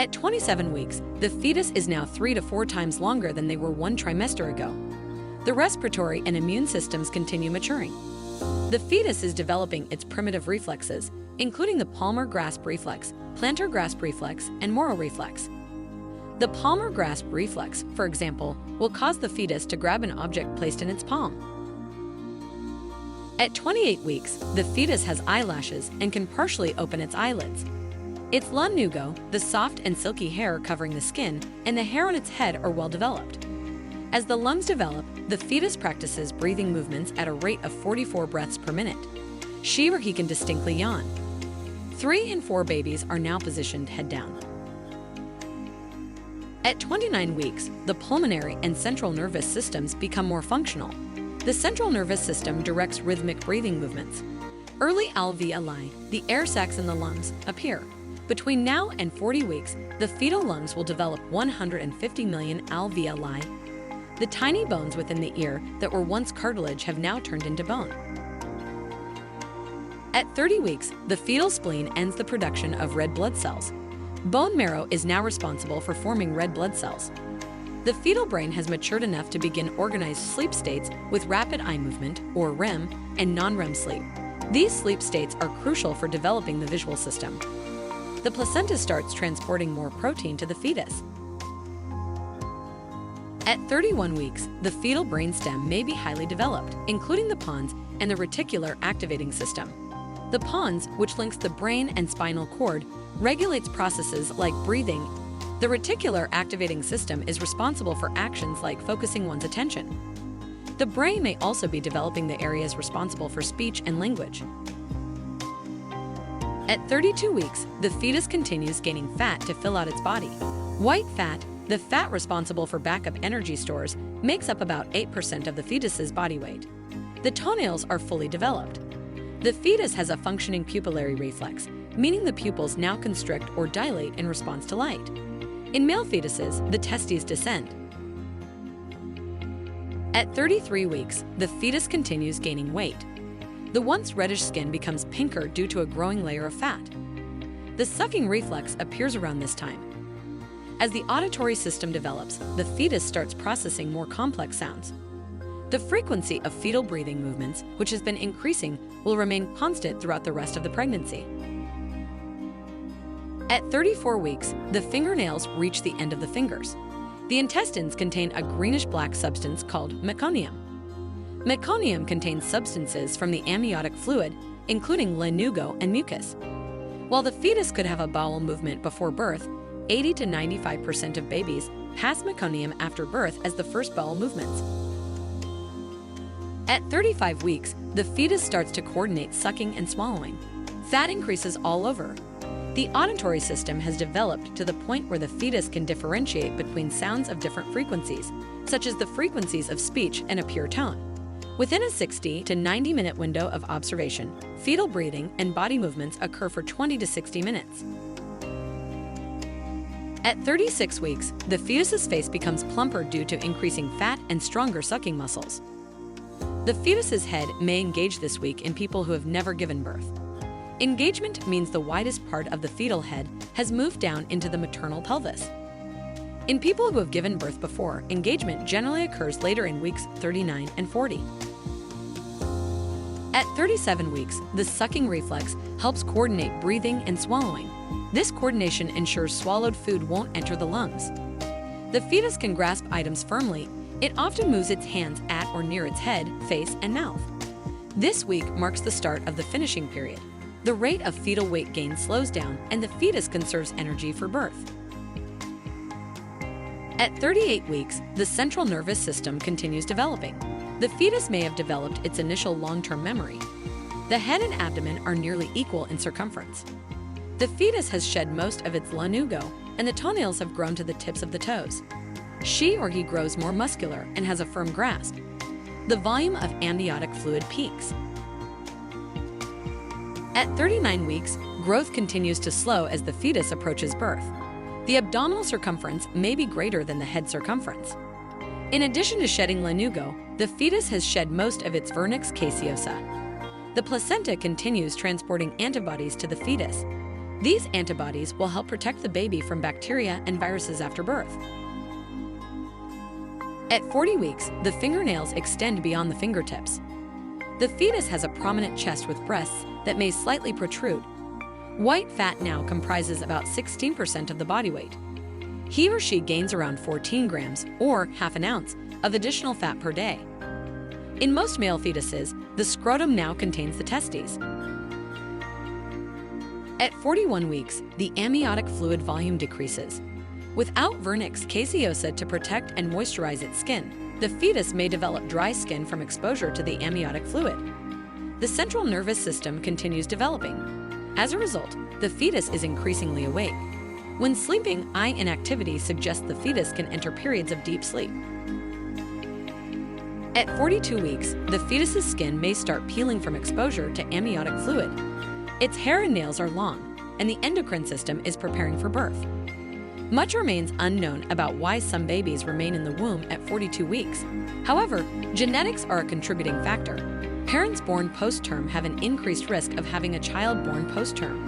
At 27 weeks, the fetus is now 3 to 4 times longer than they were 1 trimester ago. The respiratory and immune systems continue maturing. The fetus is developing its primitive reflexes, including the palmar grasp reflex, plantar grasp reflex, and Moro reflex. The palmar grasp reflex, for example, will cause the fetus to grab an object placed in its palm. At 28 weeks, the fetus has eyelashes and can partially open its eyelids. Its lanugo, the soft and silky hair covering the skin, and the hair on its head are well developed. As the lungs develop, the fetus practices breathing movements at a rate of 44 breaths per minute. She or he can distinctly yawn. 3 and 4 babies are now positioned head down. At 29 weeks, the pulmonary and central nervous systems become more functional. The central nervous system directs rhythmic breathing movements. Early alveoli, the air sacs in the lungs, appear. Between now and 40 weeks, the fetal lungs will develop 150 million alveoli. The tiny bones within the ear that were once cartilage have now turned into bone. At 30 weeks, the fetal spleen ends the production of red blood cells. Bone marrow is now responsible for forming red blood cells. The fetal brain has matured enough to begin organized sleep states with rapid eye movement, or REM, and non-REM sleep. These sleep states are crucial for developing the visual system. The placenta starts transporting more protein to the fetus. At 31 weeks, the fetal brainstem may be highly developed, including the pons and the reticular activating system. The pons, which links the brain and spinal cord, regulates processes like breathing. The reticular activating system is responsible for actions like focusing one's attention. The brain may also be developing the areas responsible for speech and language. At 32 weeks, the fetus continues gaining fat to fill out its body. White fat, the fat responsible for backup energy stores, makes up about 8% of the fetus's body weight. The toenails are fully developed. The fetus has a functioning pupillary reflex, meaning the pupils now constrict or dilate in response to light. In male fetuses, the testes descend. At 33 weeks, the fetus continues gaining weight. The once reddish skin becomes pinker due to a growing layer of fat. The sucking reflex appears around this time. As the auditory system develops, the fetus starts processing more complex sounds. The frequency of fetal breathing movements, which has been increasing, will remain constant throughout the rest of the pregnancy. At 34 weeks, the fingernails reach the end of the fingers. The intestines contain a greenish-black substance called meconium. Meconium contains substances from the amniotic fluid, including lanugo and mucus. While the fetus could have a bowel movement before birth, 80 to 95% of babies pass meconium after birth as the first bowel movements. At 35 weeks, the fetus starts to coordinate sucking and swallowing. Fat increases all over. The auditory system has developed to the point where the fetus can differentiate between sounds of different frequencies, such as the frequencies of speech and a pure tone. Within a 60 to 90-minute window of observation, fetal breathing and body movements occur for 20 to 60 minutes. At 36 weeks, the fetus's face becomes plumper due to increasing fat and stronger sucking muscles. The fetus's head may engage this week in people who have never given birth. Engagement means the widest part of the fetal head has moved down into the maternal pelvis. In people who have given birth before, engagement generally occurs later in weeks 39 and 40. At 37 weeks, the sucking reflex helps coordinate breathing and swallowing. This coordination ensures swallowed food won't enter the lungs. The fetus can grasp items firmly. It often moves its hands at or near its head, face, and mouth. This week marks the start of the finishing period. The rate of fetal weight gain slows down, and the fetus conserves energy for birth. At 38 weeks, the central nervous system continues developing. The fetus may have developed its initial long-term memory. The head and abdomen are nearly equal in circumference. The fetus has shed most of its lanugo, and the toenails have grown to the tips of the toes. She or he grows more muscular and has a firm grasp. The volume of amniotic fluid peaks. At 39 weeks, growth continues to slow as the fetus approaches birth. The abdominal circumference may be greater than the head circumference. In addition to shedding lanugo, the fetus has shed most of its vernix caseosa. The placenta continues transporting antibodies to the fetus. These antibodies will help protect the baby from bacteria and viruses after birth. At 40 weeks, the fingernails extend beyond the fingertips. The fetus has a prominent chest with breasts that may slightly protrude. White fat now comprises about 16% of the body weight. He or she gains around 14 grams, or half an ounce, of additional fat per day. In most male fetuses, the scrotum now contains the testes. At 41 weeks, the amniotic fluid volume decreases. Without vernix caseosa to protect and moisturize its skin, the fetus may develop dry skin from exposure to the amniotic fluid. The central nervous system continues developing. As a result, the fetus is increasingly awake. When sleeping, eye inactivity suggests the fetus can enter periods of deep sleep. At 42 weeks, the fetus's skin may start peeling from exposure to amniotic fluid. Its hair and nails are long, and the endocrine system is preparing for birth. Much remains unknown about why some babies remain in the womb at 42 weeks. However, genetics are a contributing factor. Parents born post-term have an increased risk of having a child born post-term.